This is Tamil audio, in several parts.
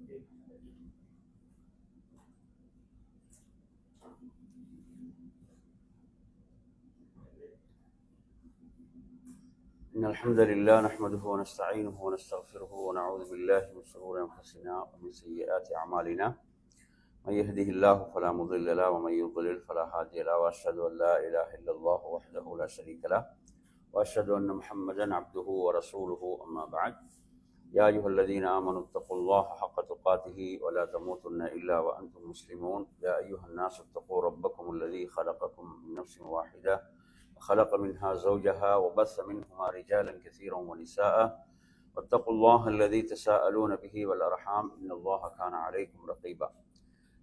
إن الحمد لله نحمده ونستعينه ونستغفره ونعوذ بالله من شرور أنفسنا ومن سيئات أعمالنا من يهده الله فلا مضل له ومن يضلل فلا هادي له وأشهد أن لا إله إلا الله وحده لا شريك له وأشهد أن محمدا عبده ورسوله أما بعد يا أيها الذين آمنوا اتقوا الله حق تقاته ولا تموتن إلا وأنتم مسلمون يا أيها الناس اتقوا ربكم الذي خلقكم من نفس واحدة خلق منها زوجها وبث منهما رجالا كثيرا ونساء واتقوا الله الذي تساءلون به والأرحام إن الله كان عليكم رقيبا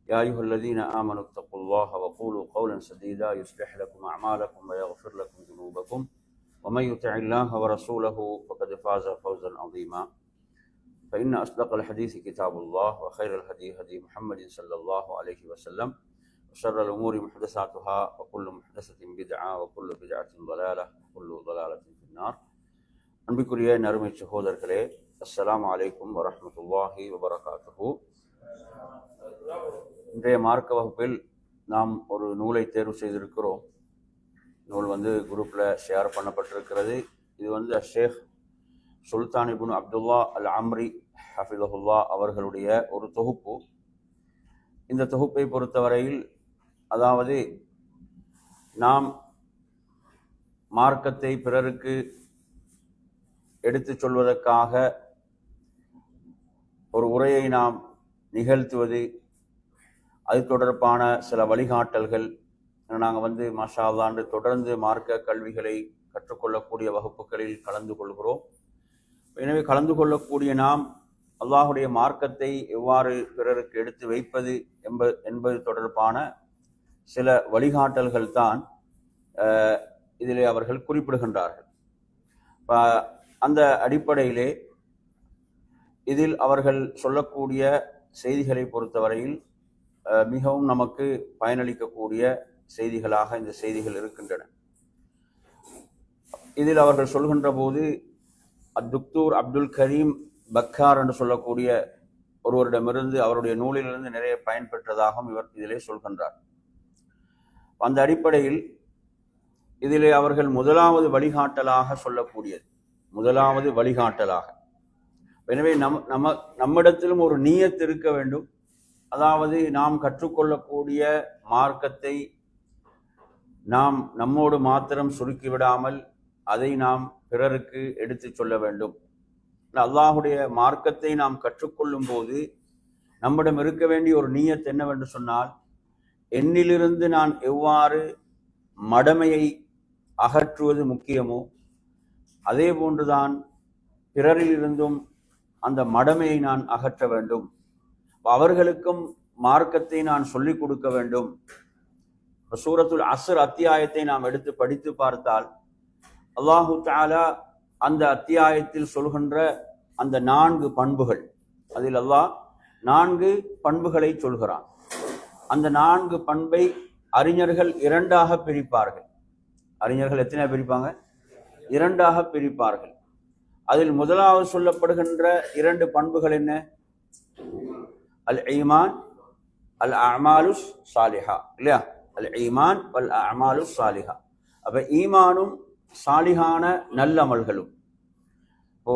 يا أيها الذين آمنوا اتقوا الله وقولوا قولا سديدا يصلح لكم أعمالكم ويغفر لكم ذنوبكم ومن يطع الله ورسوله فقد فاز فوزا عظيما فإن أصدق الحديث كتاب الله وخير الهدي هدي محمد صلى الله عليه وسلم وشر الأمور محدثاتها وكل محدثة بدعة وكل بدعة ضلالة وكل ضلالة في النار. அன்பிற்குரிய நறுமை சகோதரர்களே, அஸ்ஸலாமு அலைக்கும் வரஹ்மத்துல்லாஹி வபரகாத்துஹு. இன்றைய மார்க்க வகுப்பில் நாம் ஒரு நூலை தேர்வு செய்திருக்கிறோம். நூல் குரூப்பில் ஷேர் பண்ணப்பட்டிருக்கிறது. இது ஷேக் சுல்தான் இப்னு அப்துல்லா அல் அம்ரி ஹஃபிதஹுல்லா அவர்களுடைய ஒரு தொகுப்பு. இந்த தொகுப்பை பொறுத்தவரையில், அதாவது நாம் மார்க்கத்தை பிறருக்கு எடுத்துச் சொல்வதற்காக ஒரு உரையை நாம் நிகழ்த்துவது, அது தொடர்பான சில வழிகாட்டல்கள். நாங்கள் மாஷா அல்லாஹ் தொடர்ந்து மார்க்க கல்விகளை கற்றுக்கொள்ளக்கூடிய வகுப்புகளில் கலந்து கொள்கிறோம். எனவே கலந்து கொள்ளக்கூடிய நாம் அல்லாஹுடைய மார்க்கத்தை எவ்வாறு பிறருக்கு எடுத்து வைப்பது என்பது தொடர்பான சில வழிகாட்டல்கள் தான் இதிலே அவர்கள் குறிப்பிடுகின்றார்கள். அந்த அடிப்படையிலே இதில் அவர்கள் சொல்லக்கூடிய செய்திகளை பொறுத்தவரையில் மிகவும் நமக்கு பயனளிக்கக்கூடிய செய்திகளாக இந்த செய்திகள் இருக்கின்றன. இதில் அவர்கள் சொல்கின்ற போது, அத்துக்தூர் அப்துல் கரீம் பக்கார் என்று சொல்லக்கூடிய ஒருவரிடமிருந்து, அவருடைய நூலிலிருந்து நிறைய பயன்பெற்றதாகவும் இவர் இதிலே சொல்கின்றார். அந்த அடிப்படையில் இதிலே அவர்கள் முதலாவது வழிகாட்டலாக சொல்லக்கூடியது, முதலாவது வழிகாட்டலாக, எனவே நம்மிடத்திலும் ஒரு நியத் இருக்க வேண்டும். அதாவது நாம் கற்றுக்கொள்ளக்கூடிய மார்க்கத்தை நாம் நம்மோடு மாத்திரம் சுருக்கிவிடாமல் அதை நாம் பிறருக்கு எடுத்து சொல்ல வேண்டும். அல்லாஹுடைய மார்க்கத்தை நாம் கற்றுக்கொள்ளும் போது நம்மிடம் இருக்க வேண்டிய ஒரு நியத் என்னவென்று சொன்னால், என்னிலிருந்து நான் எவ்வாறு மடமையை அகற்றுவது முக்கியமோ அதே போன்றுதான் பிறரிலிருந்தும் அந்த மடமையை நான் அகற்ற வேண்டும். அவர்களுக்கும் மார்க்கத்தை நான் சொல்லிக் கொடுக்க வேண்டும். சூரத்துல் அஸ்ர் அத்தியாயத்தை நாம் எடுத்து படித்து பார்த்தால், அல்லாஹு தஆலா அந்த அத்தியாயத்தில் சொல்கின்ற அந்த 4 பண்புகள், அதில் அல்லாஹ் 4 பண்புகளை சொல்கிறான். அந்த 4 பண்பை அறிஞர்கள் 2ஆக பிரிப்பார்கள். அறிஞர்கள் எத்தனை பிரிப்பாங்க? 2ஆக பிரிப்பார்கள். அதில் முதலாவது சொல்லப்படுகின்ற 2 பண்புகள் என்ன? அல் ஈமான் அல் அமாலுஸ் சாலிஹா, இல்லையா? அல் ஈமான் வல் அமாலுஸ் சாலிஹா. அப்ப ஈமானும் சாலிஹான நல்லமல்களும். இப்போ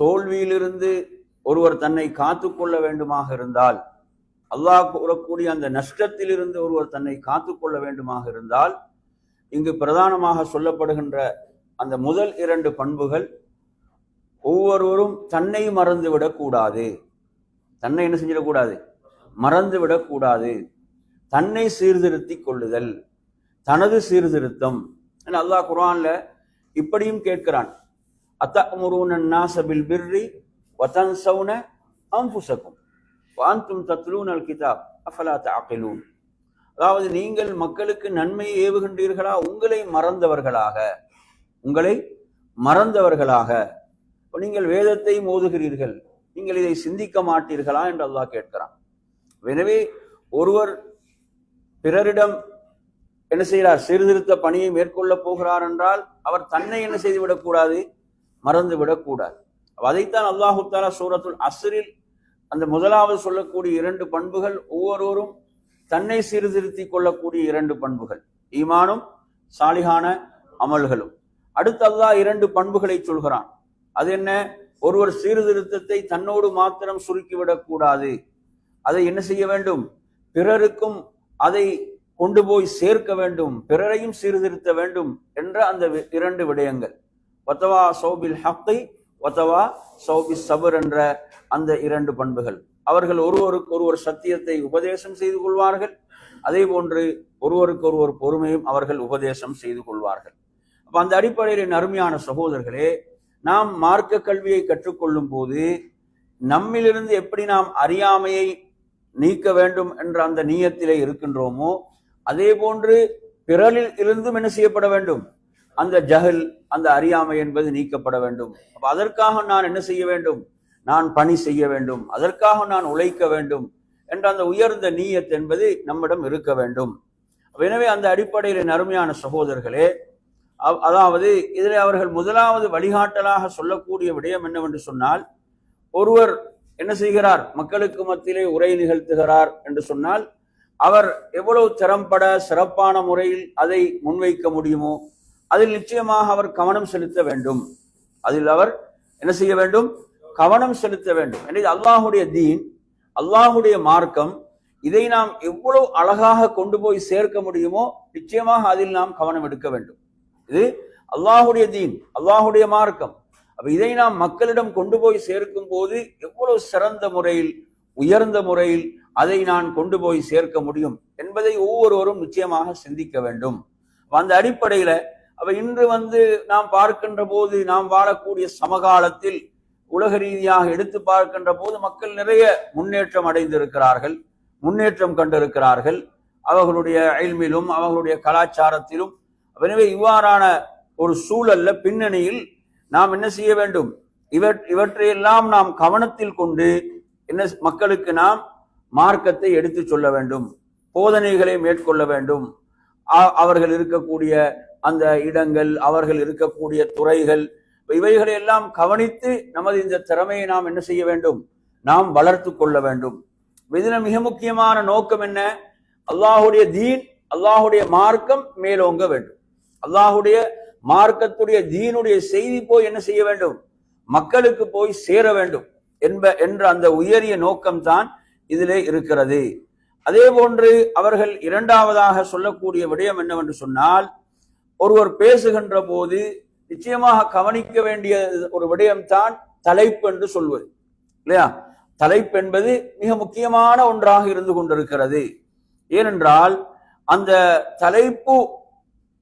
தோல்வியிலிருந்து ஒருவர் தன்னை காத்து கொள்ள வேண்டுமாக இருந்தால், அல்லாஹ் கூறக்கூடிய அந்த நஷ்டத்திலிருந்து ஒருவர் தன்னை காத்து கொள்ள வேண்டுமாக இருந்தால், இங்கு பிரதானமாக சொல்லப்படுகின்ற அந்த முதல் 2 பண்புகள், ஒவ்வொருவரும் தன்னை மறந்துவிடக்கூடாது. தன்னை என்ன செஞ்சிடக்கூடாது? மறந்துவிடக்கூடாது. தன்னை சீர்திருத்தி கொள்ளுதல், தனது சீர்திருத்தம். அல்லாஹ் குர்ஆன்ல இப்படியும் கேட்கிறான், அத்தஅமுரூன அன்னாஸ பில் பிர்ரி வ தன்ஸௌன அன்ஃபுஸகும் வ அன்தும் தத்லூனல் கிதாப் அஃபலா தஅகிலூன். அதாவது, நீங்கள் மக்களுக்கு நன்மையை ஏவுகின்றீர்களா, உங்களை மறந்தவர்களாக நீங்கள் வேதத்தை மோதுகிறீர்கள், நீங்கள் இதை சிந்திக்க மாட்டீர்களா என்று அல்லாஹ் கேட்கிறான். எனவே ஒருவர் பிறரிடம் என்ன செய்கிறார்? சீர்திருத்த பணியை மேற்கொள்ள போகிறார் என்றால் அவர் தன்னை என்ன செய்து விடக்கூடாது? மறந்து விடக்கூடாது. அதைத்தான் அல்லாஹு தஆலா சூரத்துல் அஸ்ரில் அந்த முதலாவது சொல்லக்கூடிய இரண்டு பண்புகள் ஒவ்வொருவரும் தன்னை சீர்திருத்திக் கொள்ளக்கூடிய இரண்டு பண்புகள், ஈமானும் சாலிகான அமல்களும். அடுத்து அல்லாஹ் இரண்டு பண்புகளை சொல்கிறான். அது என்ன? ஒருவர் சீர்திருத்தத்தை தன்னோடு மாத்திரம் சுருக்கிவிடக் கூடாது, அதை என்ன செய்ய வேண்டும்? பிறருக்கும் அதை கொண்டு போய் சேர்க்க வேண்டும், பிறரையும் சீர்திருத்த வேண்டும் என்ற அந்த இரண்டு விடயங்கள், வத்தவா சௌபில் ஹக்கை வத்தவா சௌபி சபர் என்ற அந்த இரண்டு பண்புகள். அவர்கள் ஒருவருக்கு ஒருவர் சத்தியத்தை உபதேசம் செய்து கொள்வார்கள், அதே போன்று ஒருவருக்கு ஒருவர் பொறுமையும் அவர்கள் உபதேசம் செய்து கொள்வார்கள். அப்ப அந்த அடிப்படையில் அருமையான சகோதரர்களே, நாம் மார்க்க கல்வியை கற்றுக்கொள்ளும் போது நம்மிலிருந்து எப்படி நாம் அறியாமையை நீக்க வேண்டும் என்ற அந்த நீயத்திலே இருக்கின்றோமோ, அதே போன்று பிறரில் இருந்தும் என்ன செய்யப்பட வேண்டும்? அந்த ஜஹல், அந்த அறியாமை என்பது நீக்கப்பட வேண்டும். அப்ப அதற்காக நான் என்ன செய்ய வேண்டும்? நான் பணி செய்ய வேண்டும், அதற்காக நான் உழைக்க வேண்டும் என்ற அந்த உயர்ந்த நீயத் என்பது நம்மிடம் இருக்க வேண்டும். எனவே அந்த அடிப்படையில் அருமையான சகோதரர்களே, அதாவது இதில் அவர்கள் முதலாவது வழிகாட்டலாக சொல்லக்கூடிய விடயம் என்னவென்று சொன்னால், ஒருவர் என்ன செய்கிறார்? மக்களுக்கு மத்தியிலே உரை நிகழ்த்துகிறார் என்று சொன்னால், அவர் எவ்வளவு திறம்பட சிறப்பான முறையில் அதை முன்வைக்க முடியுமோ அதில் நிச்சயமாக அவர் கவனம் செலுத்த வேண்டும். அதில் அவர் என்ன செய்ய வேண்டும்? கவனம் செலுத்த வேண்டும். எனவே அல்லாஹுடைய தீன், அல்லாஹுடைய மார்க்கம், இதை நாம் எவ்வளவு அழகாக கொண்டு போய் சேர்க்க முடியுமோ நிச்சயமாக அதில் நாம் கவனம் எடுக்க வேண்டும். இது அல்லாஹுடைய தீன், அல்லாஹுடைய மார்க்கம். அப்ப இதை நாம் மக்களிடம் கொண்டு போய் சேர்க்கும் போது எவ்வளவு சிறந்த முறையில், உயர்ந்த முறையில் அதை நான் கொண்டு போய் சேர்க்க முடியும் என்பதை ஒவ்வொருவரும் நிச்சயமாக சிந்திக்க வேண்டும். அந்த அடிப்படையில அப்ப இன்று நாம் பார்க்கின்ற போது, நாம் வாழக்கூடிய சமகாலத்தில் உலக ரீதியாக எடுத்து பார்க்கின்ற போது மக்கள் நிறைய முன்னேற்றம் அடைந்திருக்கிறார்கள், முன்னேற்றம் கண்டிருக்கிறார்கள் அவர்களுடைய இல்மிலும் அவர்களுடைய கலாச்சாரத்திலும். எனவே இவ்வாறான ஒரு சூழல்ல பின்னணியில் நாம் என்ன செய்ய வேண்டும்? இவற்றையெல்லாம் நாம் கவனத்தில் கொண்டு என்ன மக்களுக்கு நாம் மார்க்கத்தை எடுத்து சொல்ல வேண்டும், போதனைகளை மேற்கொள்ள வேண்டும். அவர்கள் இருக்கக்கூடிய அந்த இடங்கள், அவர்கள் இருக்கக்கூடிய துறைகள், இவைகளை எல்லாம் கவனித்து நமது இந்த திறமையை நாம் என்ன செய்ய வேண்டும்? நாம் வளர்த்து கொள்ள வேண்டும். இதுல மிக முக்கியமான நோக்கம் என்ன? அல்லாஹுடைய தீன், அல்லாஹுடைய மார்க்கம் மேலோங்க வேண்டும். அல்லாஹுடைய மார்க்கத்துடைய தீனுடைய செய்தி போய் என்ன செய்ய வேண்டும்? மக்களுக்கு போய் சேர வேண்டும் என்ற அந்த உயரிய நோக்கம்தான் இதிலே இருக்கிறது. அதே போன்று அவர்கள் இரண்டாவதாக சொல்லக்கூடிய விடயம் என்னவென்று சொன்னால், ஒருவர் பேசுகின்ற போது நிச்சயமாக கவனிக்க வேண்டிய ஒரு விடயம்தான் தலைப்பு என்று சொல்வது, இல்லையா? தலைப்பு என்பது மிக முக்கியமான ஒன்றாக இருந்து கொண்டிருக்கிறது. ஏனென்றால் அந்த தலைப்பு,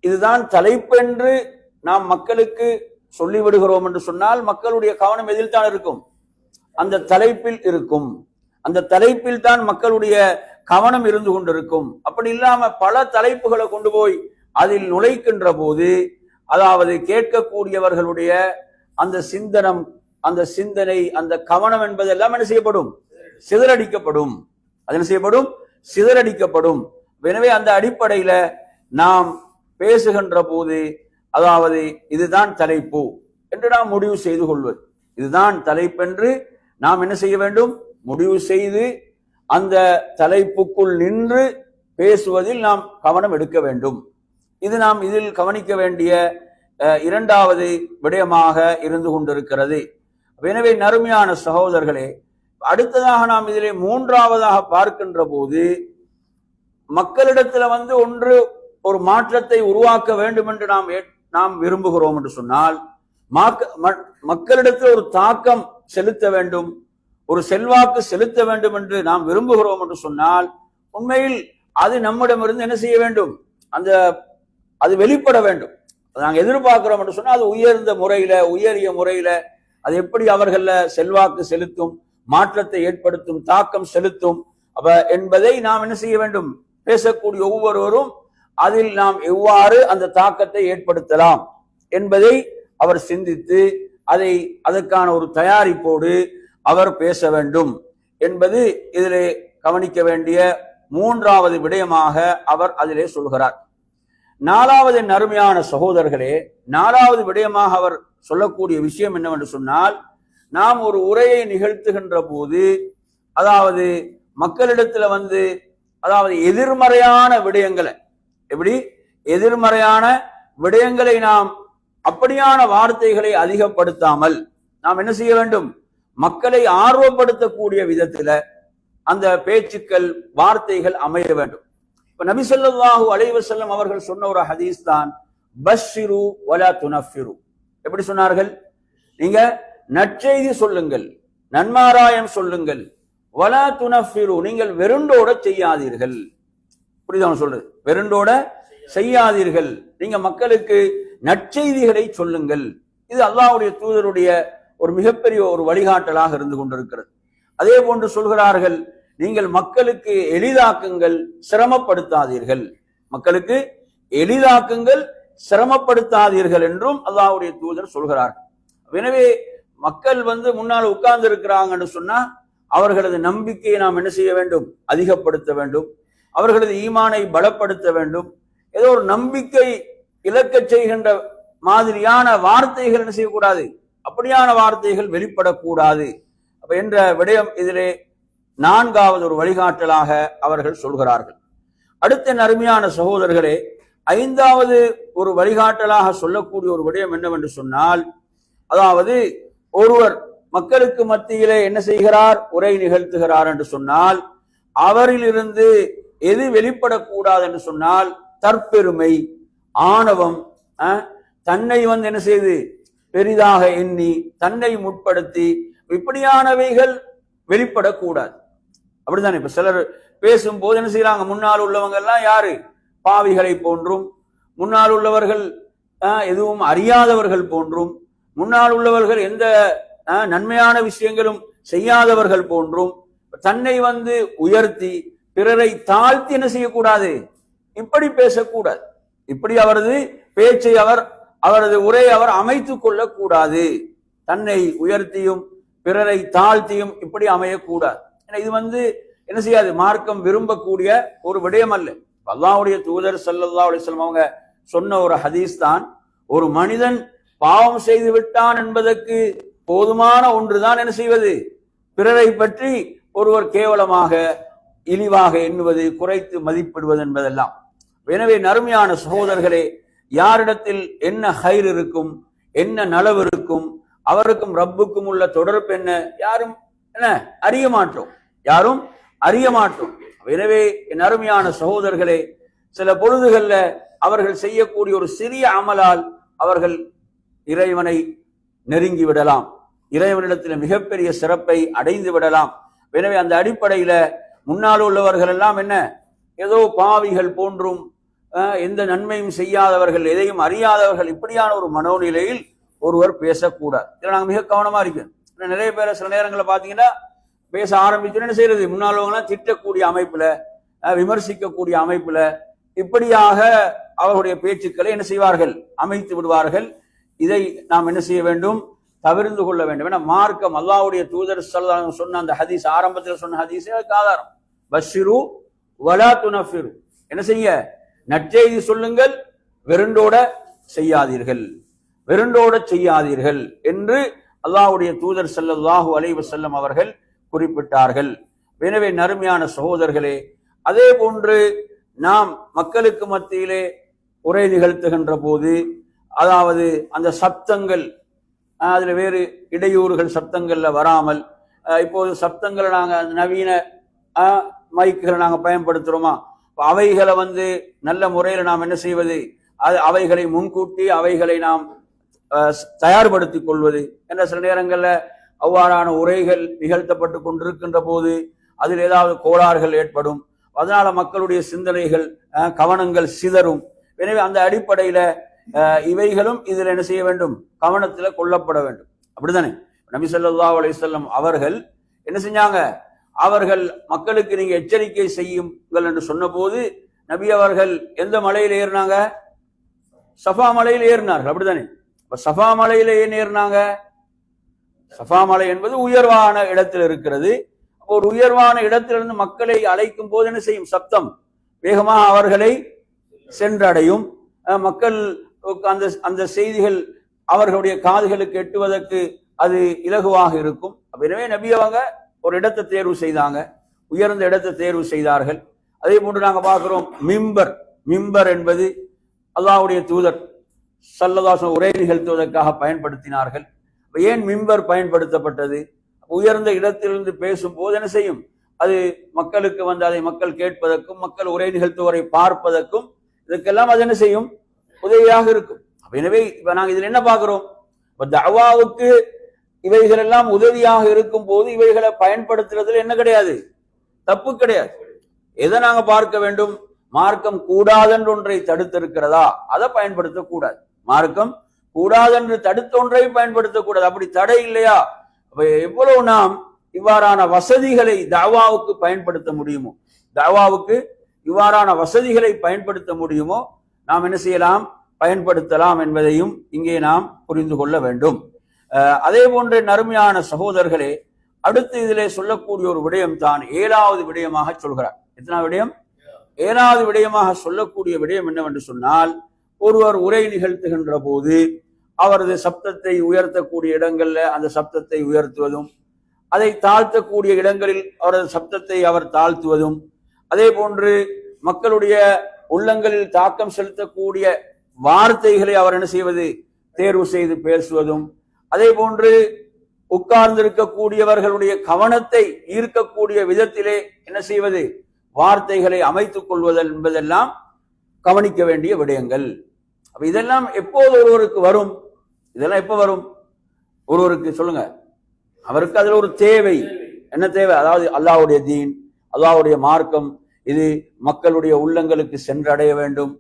இதுதான் தலைப்பு என்று நாம் மக்களுக்கு சொல்லிவிடுகிறோம் என்று சொன்னால் மக்களுடைய கவனம் எதில் தான் இருக்கும்? அந்த தலைப்பில் இருக்கும். அந்த தலைப்பில் தான் மக்களுடைய கவனம் இருந்து கொண்டிருக்கும். அப்படி இல்லாம பல தலைப்புகளை கொண்டு போய் அதில் நுழைக்கின்ற போது, அதாவது கேட்கக்கூடியவர்களுடைய அந்த சிந்தனம், அந்த சிந்தனை, அந்த கவனம் என்பதெல்லாம் என்ன செய்யப்படும்? சிதறடிக்கப்படும். அது என்ன செய்யப்படும்? சிதறடிக்கப்படும். எனவே அந்த அடிப்படையில நாம் பேசுகின்ற போது, அதாவது இதுதான் தலைப்பு என்று நாம் முடிவு செய்து கொள்வது, இதுதான் தலைப்பென்று நாம் என்ன செய்ய வேண்டும்? முடிவு செய்து அந்த தலைப்புக்குள் நின்று பேசுவதில் நாம் கவனம் எடுக்க வேண்டும். இது நாம் இதில் கவனிக்க வேண்டிய இரண்டாவது விடயமாக இருந்து கொண்டிருக்கிறது. எனவே நறுமையான சகோதரர்களே, அடுத்ததாக நாம் இதிலே மூன்றாவதாக பார்க்கின்ற போது, மக்களிடத்துல ஒன்று ஒரு மாற்றத்தை உருவாக்க வேண்டும் என்று நாம் விரும்புகிறோம் என்று சொன்னால், மக்களிடத்தில் ஒரு தாக்கம் செலுத்த வேண்டும், ஒரு செல்வாக்கு செலுத்த வேண்டும் என்று நாம் விரும்புகிறோம் என்று சொன்னால், உண்மையில் அது நம்மிடமிருந்து என்ன செய்ய வேண்டும்? அது வெளிப்பட வேண்டும். நாங்கள் எதிர்பார்க்கிறோம் என்று சொன்னால் அது உயர்ந்த முறையில, உயரிய முறையில அது எப்படி அவர்கள செல்வாக்கு செலுத்தும், மாற்றத்தை ஏற்படுத்தும், தாக்கம் செலுத்தும் என்பதை நாம் என்ன செய்ய வேண்டும்? பேசக்கூடிய ஒவ்வொருவரும் அதில் நாம் எவ்வாறு அந்த தாக்கத்தை ஏற்படுத்தலாம் என்பதை அவர் சிந்தித்து அதற்கான ஒரு தயாரிப்போடு அவர் பேச வேண்டும் என்பது இதிலே கவனிக்க வேண்டிய மூன்றாவது விடயமாக அவர் அதிலே சொல்கிறார். நாலாவது அருமையான சகோதரர்களே, நாலாவது விடயமாக அவர் சொல்லக்கூடிய விஷயம் என்னவென்று சொன்னால், நாம் ஒரு உரையை நிகழ்த்துகின்ற போது அதாவது மக்களிடத்துல வந்து அதாவது எதிர்மறையான விடயங்களை எப்படி எதிர்மறையான விடயங்களை நாம் அப்படியான வார்த்தைகளை அதிகப்படுத்தாமல் நாம் என்ன செய்ய வேண்டும், மக்களை ஆர்வப்படுத்தக்கூடிய விதத்துல அந்த பேச்சுக்கள் வார்த்தைகள் அமைய வேண்டும். இப்ப நபி ஸல்லல்லாஹு அலைஹி வஸல்லம் அவர்கள் சொன்ன ஒரு ஹதீஸ் தான் பஷ்ஷிரு வலா துனஃபிரு. எப்படி சொன்னார்கள்? நீங்க நற்செய்தி சொல்லுங்கள், நன்மாராயம் சொல்லுங்கள், வலா துனஃபிரு நீங்கள் வெறுண்டோட செய்யாதீர்கள். புரியுதா சொல்றது? வெறுண்டோட செய்யாதீர்கள், நீங்க மக்களுக்கு நற்செய்திகளை சொல்லுங்கள். இது அல்லாஹ்வுடைய தூதருடைய ஒரு மிகப்பெரிய ஒரு வழிகாட்டலாக இருந்து கொண்டிருக்கிறது. அதே போன்று சொல்கிறார்கள், நீங்கள் மக்களுக்கு எளிதாக்குங்கள், சிரமப்படுத்தாதீர்கள். மக்களுக்கு எளிதாக்குங்கள், சிரமப்படுத்தாதீர்கள் என்றும் அல்லாஹ்வுடைய தூதர் சொல்கிறார்கள். எனவே மக்கள் வந்து முன்னால் உட்கார்ந்து இருக்கிறாங்கன்னு சொன்னா அவர்களது நம்பிக்கையை நாம் என்ன செய்ய வேண்டும், அதிகப்படுத்த வேண்டும். அவர்களது ஈமானை பலப்படுத்த வேண்டும். ஏதோ ஒரு நம்பிக்கை இழக்க செய்கின்ற மாதிரியான வார்த்தைகள் என்ன செய்யக்கூடாது, அப்படியான வார்த்தைகள் வெளிப்படக்கூடாது என்ற விடயம் இதிலே நான்காவது ஒரு வழிகாட்டலாக அவர்கள் சொல்கிறார்கள். அடுத்த அருமையான சகோதரர்களே, ஐந்தாவது ஒரு வழிகாட்டலாக சொல்லக்கூடிய ஒரு விடயம் என்னவென்று சொன்னால், அதாவது ஒருவர் மக்களுக்கு மத்தியிலே என்ன செய்கிறார், உரை நிகழ்த்துகிறார் என்று சொன்னால் அவரிலிருந்து எது வெளிப்படக்கூடாது என்று சொன்னால் தற்பெருமை, ஆணவம், தன்னை வந்து என்ன செய்து பெரிதாக எண்ணி தன்னை முற்படுத்தி இப்படியானவைகள் வெளிப்படக்கூடாது. அப்படித்தானே? இப்ப சிலர் பேசும்போது என்ன செய்யறாங்க, முன்னால் உள்ளவங்க எல்லாம் யாரு, பாவிகளை போன்றும், முன்னால் உள்ளவர்கள் எதுவும் அறியாதவர்கள் போன்றும், முன்னால் உள்ளவர்கள் எந்த நன்மையான விஷயங்களும் செய்யாதவர்கள் போன்றும் தன்னை வந்து உயர்த்தி பிறரை தாழ்த்தி என்ன செய்யக்கூடாது, இப்படி பேசக்கூடாது. இப்படி அவரது பேச்சை அவரது உரையை அவர் அமைத்துக் கொள்ளக்கூடாது. தன்னை உயர்த்தியும் பிறரை தாழ்த்தியும் இப்படி அமையக்கூடாது. இது வந்து என்ன செய்யாது, மார்க்கம் விரும்பக்கூடிய ஒரு விடயம் அல்ல. அல்லாஹ்வுடைய தூதர் ஸல்லல்லாஹு அலைஹி வஸல்லம் அவங்க சொன்ன ஒரு ஹதீஸ் தான், ஒரு மனிதன் பாவம் செய்து விட்டான் என்பதற்கு போதுமான ஒன்றுதான் என்ன செய்வது, பிறரை பற்றி ஒருவர் கேவலமாக இழிவாக எண்ணுவது, குறைத்து மதிப்பிடுவது என்பதெல்லாம். எனவே நறுமையான சகோதரர்களே, யாரிடத்தில் என்ன ஹைர் இருக்கும், என்ன நலவு இருக்கும், அவருக்கும் ரப்புக்கும் உள்ள தொடர்பு என்ன, யாரும் என்ன அறிய மாட்டோம், யாரும் அறிய மாட்டோம். எனவே என் அருமையான சகோதரர்களே, சில பொழுதுகள்ல அவர்கள் செய்யக்கூடிய ஒரு சிறிய அமலால் அவர்கள் இறைவனை நெருங்கி விடலாம், இறைவனிடத்தில் மிகப்பெரிய சிறப்பை அடைந்து விடலாம். எனவே அந்த அடிப்படையில முன்னால் உள்ளவர்கள் எல்லாம் என்ன ஏதோ பாவிகள் போன்றும் எந்த நன்மையும் செய்யாதவர்கள், எதையும் அறியாதவர்கள், இப்படியான ஒரு மனோநிலையில் ஒருவர் பேசக்கூடாது. இதில் நாங்கள் மிக கவனமா இருக்கோம். நிறைய பேரை சில நேரங்களில் பார்த்தீங்கன்னா பேச ஆரம்பிச்சு என்ன செய்யறது, முன்னாள்வங்களாம் திட்டக்கூடிய அமைப்புல, விமர்சிக்கக்கூடிய அமைப்புல இப்படியாக அவர்களுடைய பேச்சுக்களை என்ன செய்வார்கள், அமைத்து விடுவார்கள். இதை நாம் என்ன செய்ய வேண்டும், தவிர்த்து கொள்ள வேண்டும். ஏன்னா மார்க்கம் அல்லாஹ்வுடைய தூதர் ஸல்லல்லாஹு அலைஹி வஸல்லம் சொன்ன அந்த ஹதீஸ், ஆரம்பத்தில் சொன்ன ஹதீஸே அதுக்கு ஆதாரம். பஷ்ஷிரு வலா துனஃபிரு, என்ன செய்ய, நற்செய்தி சொல்லுங்கள், வெறுண்டோட செய்யாதீர்கள், வெறுண்டோட செய்யாதீர்கள் என்று அல்லாஹ்வுடைய தூதர் ஸல்லல்லாஹு அலைஹி வஸல்லம் அவர்கள் குறிப்பிட்டார்கள். எனவே நறுமையான சகோதரர்களே, அதே போன்று நாம் மக்களுக்கு மத்தியிலே உரை நிகழ்த்துகின்ற போது, அதாவது அந்த சப்தங்கள், அதுல வேறு இடையூறுகள் சப்தங்கள்ல வராமல், இப்போது சப்தங்களை நாங்க நவீன மைக்குகளை நாங்க பயன்படுத்துறோமா, அவைகளை வந்து நல்ல முறையில் நாம் என்ன செய்வது, அவைகளை முன்கூட்டி அவைகளை நாம் தயார்படுத்திக் கொள்வது என்ற சில நேரங்களில் அவ்வாறான உரைகள் நிகழ்த்தப்பட்டு கொண்டிருக்கின்ற போது அதில் ஏதாவது கோளாறுகள் ஏற்படும். அதனால மக்களுடைய சிந்தனைகள், கவனங்கள் சிதறும். எனவே அந்த அடிப்படையில இவைகளும் இதில் என்ன செய்ய வேண்டும், கவனத்தில் கொள்ளப்பட வேண்டும். அப்படித்தானே? நபி ஸல்லல்லாஹு அலைஹி வஸல்லம் அவர்கள் என்ன செஞ்சாங்க, அவர்கள் மக்களுக்கு நீங்க எச்சரிக்கை செய்யுங்கள் என்று சொன்ன போது நபி அவர்கள் எந்த மலையில் ஏறினாங்க, சஃபா மலையில் ஏறினார்கள். அப்படித்தானே? சஃபா மலையில ஏன் ஏறினாங்க, சஃபா மலை என்பது உயர்வான இடத்தில் இருக்கிறது. ஒரு உயர்வான இடத்திலிருந்து மக்களை அழைக்கும் போது என்ன செய்யும், சப்தம் வேகமாக அவர்களை சென்றடையும். மக்கள் அந்த செய்திகள் அவர்களுடைய காதுகளுக்கு எட்டுவதற்கு அது இலகுவாக இருக்கும். எனவே நபி அவங்க ஒரு இடத்தை தேர்வு செய்தாங்க, உயர்ந்த இடத்தை தேர்வு செய்தார்கள். அதே போன்று நாங்கள் பார்க்கிறோம் மிம்பர் என்பது அல்லாஹ்வுடைய தூதர் ஸல்லல்லாஹு அலைஹி வஸல்லம் உரை நிகழ்த்துவதற்காக பயன்படுத்தினார்கள். ஏன் மிம்பர் பயன்படுத்தப்பட்டது? உயர்ந்த இடத்திலிருந்து பேசும் போது என்ன செய்யும், அது மக்களுக்கு வந்து அதை மக்கள் கேட்பதற்கும் மக்கள் உரை நிகழ்த்துவரை பார்ப்பதற்கும் இதுக்கெல்லாம் அது என்ன செய்யும், உதவியாக இருக்கும். எனவே இப்ப நாங்க இதுல என்ன பார்க்கிறோம், தஅவாவுக்கு இவைகள் எல்லாம் உதவியாக இருக்கும் போது இவைகளை பயன்படுத்துறதுல என்ன கிடையாது, தப்பு கிடையாது. எதை நாங்க பார்க்க வேண்டும், மார்க்கம் கூடாதென்று ஒன்றை தடுத்திருக்கிறதா, அதை பயன்படுத்தக்கூடாது. மார்க்கம் கூடாதென்று தடுத்த ஒன்றை பயன்படுத்தக்கூடாது. அப்படி தடை இல்லையா, எவ்வளவு நாம் இவ்வாறான வசதிகளை தஅவாவுக்கு பயன்படுத்த முடியுமோ, தஅவாவுக்கு இவ்வாறான வசதிகளை பயன்படுத்த முடியுமோ நாம் என்ன செய்யலாம், பயன்படுத்தலாம் என்பதையும் இங்கே நாம் புரிந்து கொள்ள வேண்டும். அதே போன்ற நறுமையான சகோதரர்களே, அடுத்து இதிலே சொல்லக்கூடிய ஒரு விடயம் தான் 7வது விடயமாக சொல்கிறார். எத்தனாவது விடயம்? 7வது விடயமாக சொல்லக்கூடிய விடயம் என்னவென்று சொன்னால், ஒருவர் உரை நிகழ்த்துகின்ற போது அவரது சப்தத்தை உயர்த்தக்கூடிய இடங்கள்ல அந்த சப்தத்தை உயர்த்துவதும், அதை தாழ்த்தக்கூடிய இடங்களில் அவரது சப்தத்தை அவர் தாழ்த்துவதும், அதே போன்று மக்களுடைய உள்ளங்களில் தாக்கம் செலுத்தக்கூடிய வார்த்தைகளை அவர் என்ன செய்வது, தேர்வு செய்து பேசுவதும், அதே போன்று உட்கார்ந்திருக்கக்கூடியவர்களுடைய கவனத்தை ஈர்க்கக்கூடிய விதத்திலே என்ன செய்வது, வார்த்தைகளை அமைத்துக் கொள்வது என்பதெல்லாம் கவனிக்க வேண்டிய விடயங்கள். அப்ப இதெல்லாம் எப்போது ஒருவருக்கு வரும், இதெல்லாம் எப்ப வரும், ஒருவருக்கு சொல்லுங்க, அவருக்கு அதுல ஒரு தேவை, என்ன தேவை, அதாவது அல்லாஹ்வுடைய தீன், அல்லாஹ்வுடைய மார்க்கம், இது மக்களுடைய உள்ளங்களுக்கு சென்றடைய வேண்டும்,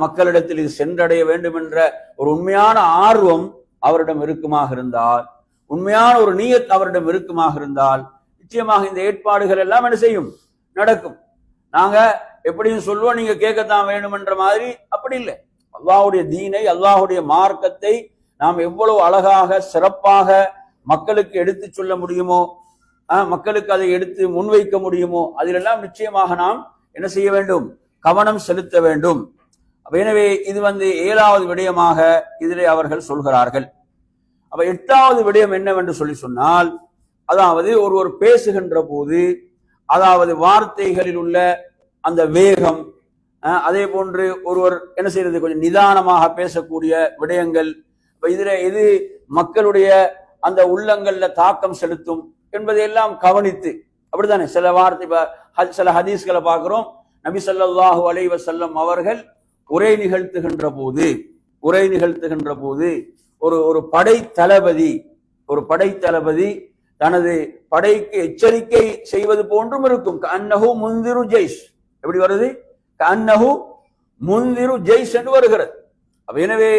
மக்களிடத்தில் இது சென்றடைய வேண்டும் என்ற ஒரு உண்மையான ஆர்வம் அவரிடம் இருக்குமாக இருந்தால், உண்மையான ஒரு நியத் அவரிடம் இருக்குமாக இருந்தால், நிச்சயமாக இந்த ஏற்பாடுகள் எல்லாம் என்ன செய்யும், நடக்கும். நாங்க எப்படியும் சொல்லுவோம், நீங்க கேட்கத்தான் வேணும் என்ற மாதிரி, அப்படி இல்லை. அல்லாஹ்வுடைய தீனை, அல்லாஹ்வுடைய மார்க்கத்தை நாம் எவ்வளவு அழகாக சிறப்பாக மக்களுக்கு எடுத்து சொல்ல முடியுமோ, மக்களுக்கு அதை எடுத்து முன்வைக்க முடியுமோ, அதிலெல்லாம் நிச்சயமாக நாம் என்ன செய்ய வேண்டும், கவனம் செலுத்த வேண்டும். எனவே இது 7வது விடயமாக இதிலே அவர்கள் சொல்கிறார்கள். அப்ப 8வது விடயம் என்னவென்று சொன்னால், அதாவது ஒருவர் பேசுகின்ற போது, அதாவது வார்த்தைகளில் உள்ள அந்த வேகம், அதே போன்று ஒருவர் என்ன செய்யறது, கொஞ்சம் நிதானமாக பேசக்கூடிய விடயங்கள், இதுல எது மக்களுடைய அந்த உள்ளங்கள்ல தாக்கம் செலுத்தும் என்பதையெல்லாம் கவனித்து, அப்படித்தானே சில வார்த்தை, சில ஹதீஸ்களை பார்க்கிறோம், நபி ஸல்லல்லாஹு அலைஹி வஸல்லம் அவர்கள் உரை நிகழ்த்துகின்ற போது ஒரு படை தளபதி தனது படைக்கு எச்சரிக்கை செய்வது போன்றும் இருக்கும். கஅன்னஹு முன்திரு ஜெய்ஷ், எப்படி வருது, கஅன்னஹு முன்திரு ஜெய்ஷ் என்று வருகிறது. எனவே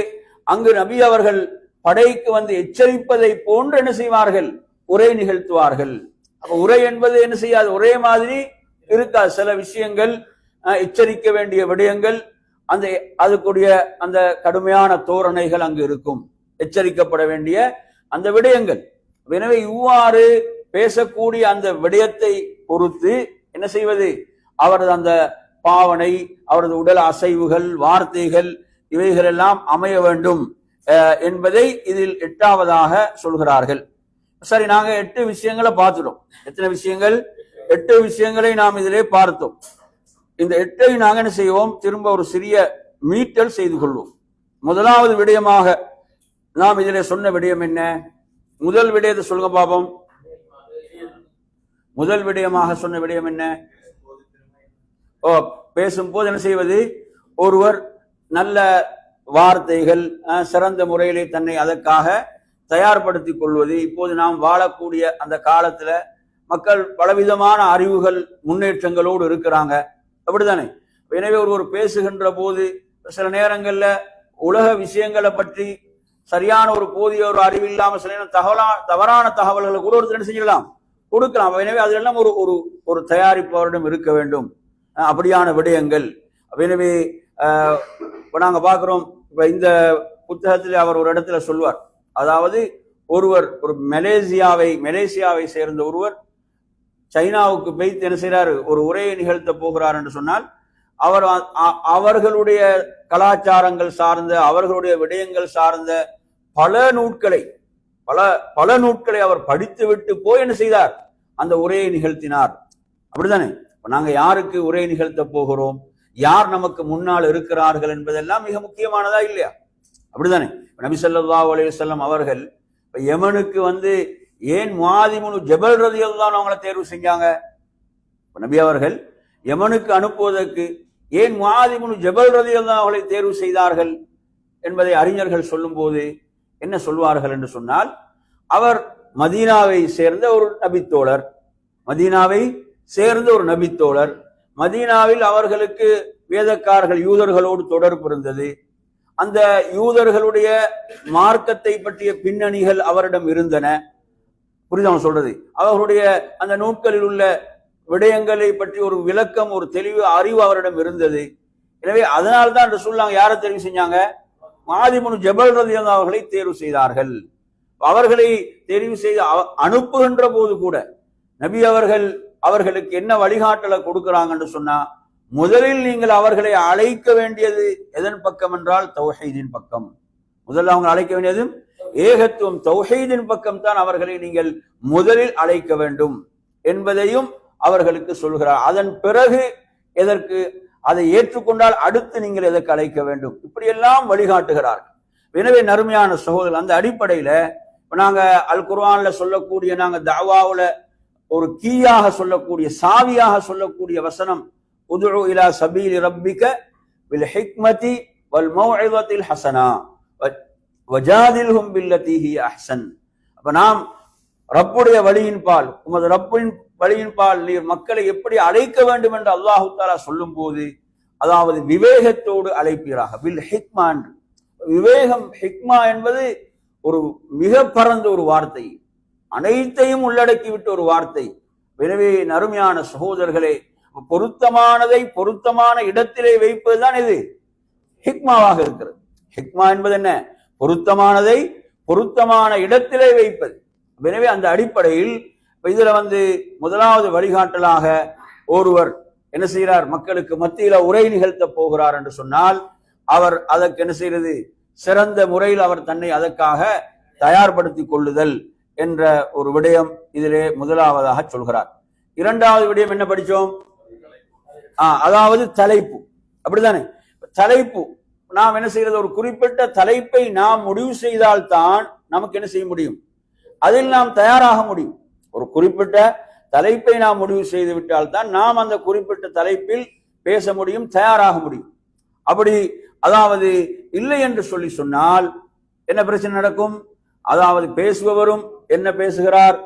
அங்கு நபி அவர்கள் படைக்கு எச்சரிப்பதை போன்று என்ன செய்வார்கள், உரை நிகழ்த்துவார்கள். அப்ப உரை என்பது என்ன செய்யாது, ஒரே மாதிரி இருக்காது. சில விஷயங்கள், எச்சரிக்க வேண்டிய விடயங்கள், அதுக்குரிய அந்த கடுமையான தோரணைகள் அங்கு இருக்கும், எச்சரிக்கப்பட வேண்டிய அந்த விடயங்கள். எனவே இவ்வாறு பேசக்கூடிய அந்த விடயத்தை பொறுத்து என்ன செய்வது, அவரது அந்த பாவனை, அவரது உடல் அசைவுகள், வார்த்தைகள், இவைகள் எல்லாம் அமைய வேண்டும் என்பதை இதில் 8வதாக சொல்கிறார்கள். சரி, நாங்க 8 விஷயங்களை பார்த்துட்டோம். எத்தனை விஷயங்கள்? 8 விஷயங்களை நாம் இதிலே பார்த்தோம். இந்த 8ஐ நாங்க என்ன செய்வோம், திரும்ப ஒரு சிறிய மீட்டல் செய்து கொள்வோம். முதலாவது விடயமாக நாம் இதிலே சொன்ன விடயம் என்ன? முதல் விடயத்தை சொல்லுங்க பாப்போம். முதல் விடயமாக சொன்ன விடயம் என்ன? பேசும்போது என்ன செய்வது, ஒருவர் நல்ல வார்த்தைகள், சிறந்த முறையிலே தன்னை அதற்காக தயார்படுத்திக் கொள்வது. இப்போது நாம் வாழக்கூடிய அந்த காலத்துல மக்கள் பலவிதமான அறிவுகள், முன்னேற்றங்களோடு இருக்கிறாங்க, அப்படித்தானே? எனவே ஒருவர் பேசுகின்ற போது சில நேரங்கள்ல உலக விஷயங்களை பற்றி சரியான ஒரு போதிய ஒரு அறிவு இல்லாம சில தவறான தகவல்களை கூட ஒருத்தர் என்ன செஞ்சிடலாம், கொடுக்கலாம். எனவே அதெல்லாம் ஒரு தயாரிப்பவரிடம் இருக்க வேண்டும், அப்படியான விடயங்கள். எனவே நாங்க பார்க்கிறோம், இப்ப இந்த புத்தகத்தில் அவர் ஒரு இடத்துல சொல்வார், அதாவது ஒருவர் ஒரு மலேசியாவை சேர்ந்த ஒருவர் சைனாவுக்கு போய் என்ன செய்யறாரு, ஒரு உரையை நிகழ்த்த போகிறார் என்று சொன்னால், அவர்களுடைய கலாச்சாரங்கள் சார்ந்த, அவர்களுடைய விடயங்கள் சார்ந்த பல நூட்களை அவர் படித்து விட்டு போய் என்ன செய்தார், அந்த உரையை நிகழ்த்தினார். அப்படித்தானே? நாங்க யாருக்கு உரை நிகழ்த்த போகிறோம், யார் நமக்கு முன்னால் இருக்கிறார்கள் என்பதெல்லாம் மிக முக்கியமானதா இல்லையா? அப்படித்தானே? நபி ஸல்லல்லாஹு அலைஹி வஸல்லம் அவர்கள் யமனுக்கு ஏன் முஆதி இப்னு ஜபல் ரலியல்லாஹு அன்ஹு அவங்களை தேர்வு செஞ்சாங்க? நபி அவர்கள் யமனுக்கு அனுப்புவதற்கு ஏன் முஆதி இப்னு ஜபல் ரலியல்லாஹு அவர்களை தேர்வு செய்தார்கள் என்பதை அறிஞர்கள் சொல்லும் போது என்ன சொல்வார்கள் என்று சொன்னால், அவர் மதீனாவை சேர்ந்த ஒரு நபித்தோழர், மதீனாவில் அவர்களுக்கு வேதக்காரர்கள் யூதர்களோடு தொடர்பு இருந்தது. அந்த யூதர்களுடைய மார்க்கத்தை பற்றிய பின்னணிகள் அவரிடம் இருந்தன. புரியுதா சொல்றது? அவர்களுடைய அந்த நூட்களில் உள்ள விடயங்களை பற்றி ஒரு விளக்கம், ஒரு தெளிவு, அறிவு அவரிடம் இருந்தது. எனவே அதனால்தான் ரசூலுல்லாஹ் யாரை தெரிவு செஞ்சாங்க? முஆதி இப்னு ஜபல் ரலியல்லாஹு அவர்களை தேர்வு செய்தார்கள். அவர்களை தெரிவு செய்து அனுப்புகின்ற போது கூட நபி அவர்கள் அவர்களுக்கு என்ன வழிகாட்டலை கொடுக்கிறாங்கன்னு சொன்னா, முதலில் நீங்கள் அவர்களை அழைக்க வேண்டியது எதன் பக்கம் என்றால் தௌஹீதின் பக்கம். முதல்ல அவங்க அழைக்க வேண்டியது ஏகத்துவம், தௌஹீதின் பக்கம் தான் அவர்களை நீங்கள் முதலில் அழைக்க வேண்டும் என்பதையும் அவர்களுக்கு சொல்கிறார். அதன் பிறகு எதற்கு அதை ஏற்றுக்கொண்டால் அடுத்து நீங்கள் எதற்கு அழைக்க வேண்டும், இப்படியெல்லாம் வழிகாட்டுகிறார்கள். எனவே நறுமையான சகோதரர், அந்த அடிப்படையில நாங்க அல் குர்ஆன்ல சொல்லக்கூடிய, நாங்க தஅவாவுல ஒரு கீயாக சொல்லக்கூடிய, சாவியாக சொல்லக்கூடிய வசனம் உதுஉ இலா சபீலி ரப்பிக பில் ஹிக்மதி வல் மௌஇதத்தில் ஹஸனா வஜாதில்ஹும் பில்லதி ஹிய அஹ்ஸன். அப்ப நாம் ரப்புடைய வழியின் பால், உமது ரப்பின் வழியின் பால் நீர் மக்களை எப்படி அழைக்க வேண்டும் என்று அல்லாஹு தஆலா சொல்லும் போது, அதாவது விவேகத்தோடு அழைப்பீராக. பில் ஹிக்மா, விவேகம், ஹிக்மா என்பது ஒரு மிக பரந்த ஒரு வார்த்தை, அனைத்தையும் உள்ளடக்கி விட்ட ஒரு வார்த்தை. எனவே நறுமையான சகோதரர்களே, பொருத்தமானதை பொருத்தமான இடத்திலே வைப்பதுதான் இது ஹிக்மாவாக இருக்கிறது. ஹிக்மா என்பது என்ன? பொருத்தமானதை பொருத்தமான இடத்திலே வைப்பது. எனவே அந்த அடிப்படையில் இதுல முதலாவது வழிகாட்டலாக ஒருவர் என்ன செய்கிறார், மக்களுக்கு மத்தியில உரை நிகழ்த்த போகிறார் என்று சொன்னால், அவர் அதற்கு என்ன செய்யறது, சிறந்த முறையில் அவர் தன்னை அதற்காக தயார்படுத்திக் கொள்ளுதல் என்ற ஒரு விடயம் இதிலே முதலாவதாக சொல்கிறார். இரண்டாவது விடயம் என்ன படிச்சோம்? அதாவது தலைப்பு. அப்படித்தானே? தலைப்பு நாம் என்ன செய்யறது, ஒரு குறிப்பிட்ட தலைப்பை நாம் முடிவு செய்தால்தான் நமக்கு என்ன செய்ய முடியும், அதில் நாம் தயாராக முடியும். ஒரு குறிப்பிட்ட தலைப்பை நாம் முடிவு செய்து விட்டால் தான் நாம் அந்த குறிப்பிட்ட தலைப்பில் பேச முடியும், தயாராக முடியும். அப்படி அதாவது இல்லை என்று சொன்னால் என்ன பிரச்சனை நடக்கும்? அதாவது பேசுபவரும் என்ன பேசுகிறார்,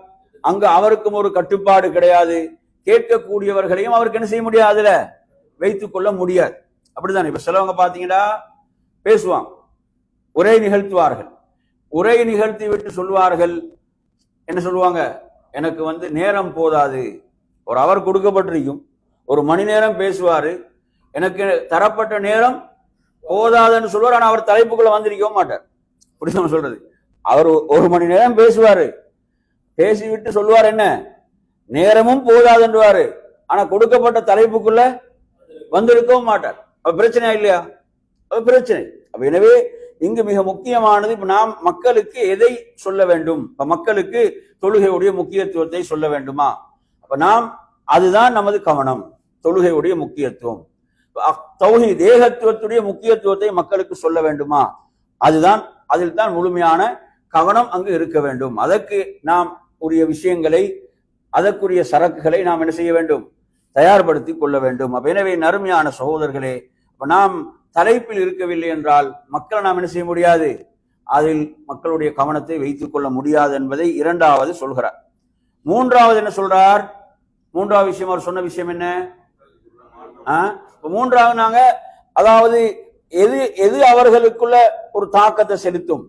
அங்கு அவருக்கும் ஒரு கட்டுப்பாடு கிடையாது, கேட்கக்கூடியவர்களையும் அவருக்கு என்ன செய்ய முடியாது, அதுல வைத்துக் கொள்ள முடியாது. அப்படித்தானே? இப்ப சிலவங்க பாத்தீங்கன்னா பேசுவாங்க, உரை நிகழ்த்துவார்கள், உரை நிகழ்த்தி விட்டு சொல்வார்கள், என்ன சொல்லுவாங்க, எனக்கு நேரம் போதாது, ஒரு அவர் கொடுக்கப்பட்டிருக்கும், ஒரு மணி நேரம் பேசுவாரு, எனக்கு தரப்பட்ட நேரம் போதாதுன்னு சொல்வார். ஆனா அவர் தலைப்புக்குள்ள வந்திருக்கவும் மாட்டார். புரியுதா சொல்றது? அவர் ஒரு மணி நேரம் பேசுவாரு, பேசிவிட்டு சொல்லுவார் என்ன, நேரமும் போதாதுன்றுவாரு, ஆனா கொடுக்கப்பட்ட தலைப்புக்குள்ள வந்திருக்கவும் மாட்டார். அப்ப பிரச்சனையா இல்லையா? பிரச்சனை. எனவே இங்கு மிக முக்கியமானது, இப்ப நாம் மக்களுக்கு எதை சொல்ல வேண்டும், இப்ப மக்களுக்கு தொழுகையுடைய முக்கியத்துவத்தை சொல்ல வேண்டுமா? அப்ப நாம் அதுதான் நமது கவனம், தொழுகையுடைய முக்கியத்துவம், தௌஹீத் ஏகத்துவத்துடைய முக்கியத்துவத்தை மக்களுக்கு சொல்ல வேண்டுமா? அதுதான், அதில் தான் முழுமையான கவனம் அங்கு இருக்க வேண்டும். அதற்கு நாம் உரிய விஷயங்களை, அதற்குரிய சரக்குகளை நாம் என்ன செய்ய வேண்டும், தயார்படுத்தி கொள்ள வேண்டும். எனவே நறுமையான சகோதரர்களே, நாம் தலைப்பில் இருக்கவில்லை என்றால் மக்களை நாம் என்ன செய்ய முடியாது, அதில் மக்களுடைய கவனத்தை வைத்துக் கொள்ள முடியாது என்பதை இரண்டாவது சொல்கிறார். மூன்றாவது என்ன சொல்றார்? மூன்றாவது விஷயம், அவர் சொன்ன விஷயம் என்ன? மூன்றாவது நாங்க அதாவது எது எது அவர்களுக்குள்ள ஒரு தாக்கத்தை செலுத்தும்,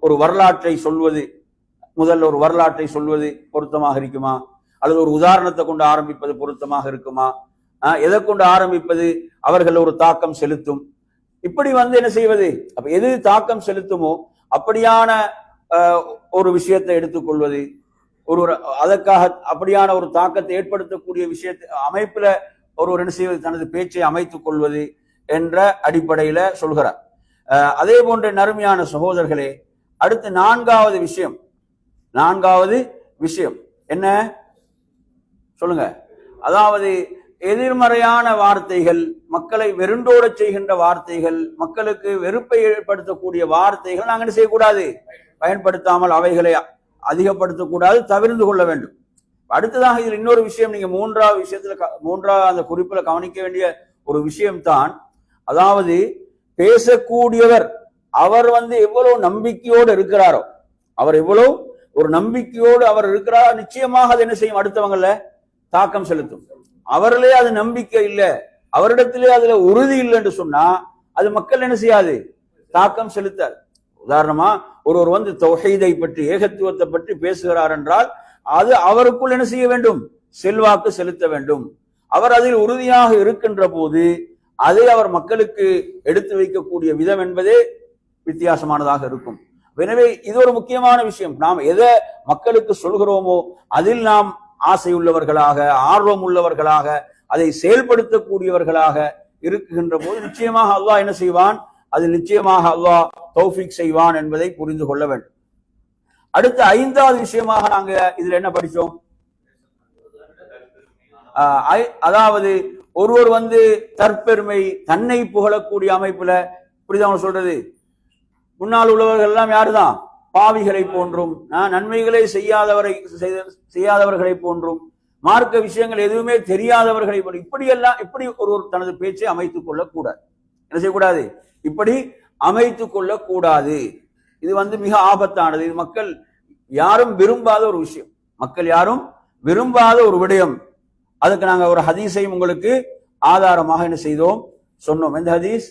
ஒரு வரலாற்றை சொல்வது, முதல்ல ஒரு வரலாற்றை சொல்வது பொருத்தமாக இருக்குமா, அல்லது ஒரு உதாரணத்தை கொண்டு ஆரம்பிப்பது பொருத்தமாக இருக்குமா, எதை கொண்டு ஆரம்பிப்பது அவர்கள் ஒரு தாக்கம் செலுத்தும், இப்படி என்ன செய்வது, அப்ப எது தாக்கம் செலுத்துமோ அப்படியான ஒரு விஷயத்தை எடுத்துக்கொள்வது, அதற்காக அப்படியான ஒரு தாக்கத்தை ஏற்படுத்தக்கூடிய விஷயத்தை அமைப்புல ஒருவர் என்ன செய்வது, தனது பேச்சை அமைத்துக் கொள்வது என்ற அடிப்படையில சொல்கிறார். அதே போன்ற நறுமையான சகோதரர்களே, அடுத்து நான்காவது விஷயம் என்ன? சொல்லுங்க. அதாவது எதிர்மறையான வார்த்தைகள், மக்களை வெறுண்டோட செய்கின்ற வார்த்தைகள், மக்களுக்கு வெறுப்பை ஏற்படுத்தக்கூடிய வார்த்தைகள் நாங்கள் என்ன செய்யக்கூடாது, பயன்படுத்தாமல் அவைகளை அதிகப்படுத்தக்கூடாது, தவிர்த்து கொள்ள வேண்டும். அடுத்ததாக இதில் இன்னொரு விஷயம், நீங்க மூன்றாவது அந்த குறிப்பில் கவனிக்க வேண்டிய ஒரு விஷயம்தான், அதாவது பேசக்கூடியவர் அவர் எவ்வளவு நம்பிக்கையோடு இருக்கிறாரோ, அவர் எவ்வளவு ஒரு நம்பிக்கையோடு அவர் இருக்கிறாரோ, நிச்சயமாக அது என்ன செய்யும், அடுத்தவங்கள தாக்கம் செலுத்தும். அவர்களே அது நம்பிக்கை இல்லை, அவரிடத்திலே அதுல உறுதி இல்லை என்று சொன்னா அது மக்கள் என்ன செய்யாது, தாக்கம் செலுத்தாது. உதாரணமா ஒருவர் தௌஹீதை பற்றி, ஏகத்துவத்தை பற்றி பேசுகிறார் என்றால் அது அவருக்குள் என்ன செய்ய வேண்டும், செல்வாக்கு செலுத்த வேண்டும். அவர் அதில் உறுதியாக இருக்கின்ற போது அதை அவர் மக்களுக்கு எடுத்து வைக்கக்கூடிய விதம் என்பதே வித்தியாசமானதாக இருக்கும். எனவே இது ஒரு முக்கியமான விஷயம். நாம் எதை மக்களுக்கு சொல்கிறோமோ அதில் நாம் ஆசை உள்ளவர்களாக, ஆர்வம் உள்ளவர்களாக, அதை செயல்படுத்தக்கூடியவர்களாக இருக்குகின்ற போது நிச்சயமாக அல்லாஹ் என்ன செய்வான், அதில் நிச்சயமாக அல்லாஹ் தௌஃபீக் செய்வான் என்பதை புரிந்து கொள்ள வேண்டும். அடுத்த 5வது விஷயமாக நாங்க இதுல என்ன படிச்சோம், அதாவது ஒருவர் தற்பெருமை, தன்னை புகழக்கூடிய அமைப்புல, புரியுதா சொல்றது, முன்னால் உள்ளவர்கள் எல்லாம் யாருதான், பாவிகளை போன்றும், நன்மைகளை செய்யாதவர்களை போன்றும், மார்க்க விஷயங்கள் எதுவுமே தெரியாதவர்களை போன்றும், இப்படி ஒருவர் தனது பேச்சை அமைத்துக் கொள்ளக்கூடாது. என்ன செய்யக்கூடாது, இப்படி அமைத்துக் கொள்ளக்கூடாது. இது மிக ஆபத்தானது. இது மக்கள் யாரும் விரும்பாத ஒரு விஷயம், மக்கள் யாரும் விரும்பாத ஒரு விடயம். அதுக்கு நாங்க ஒரு ஹதீஸையும் உங்களுக்கு ஆதாரமாக என்ன செய்தோம், சொன்னோம். எந்த ஹதீஸ்,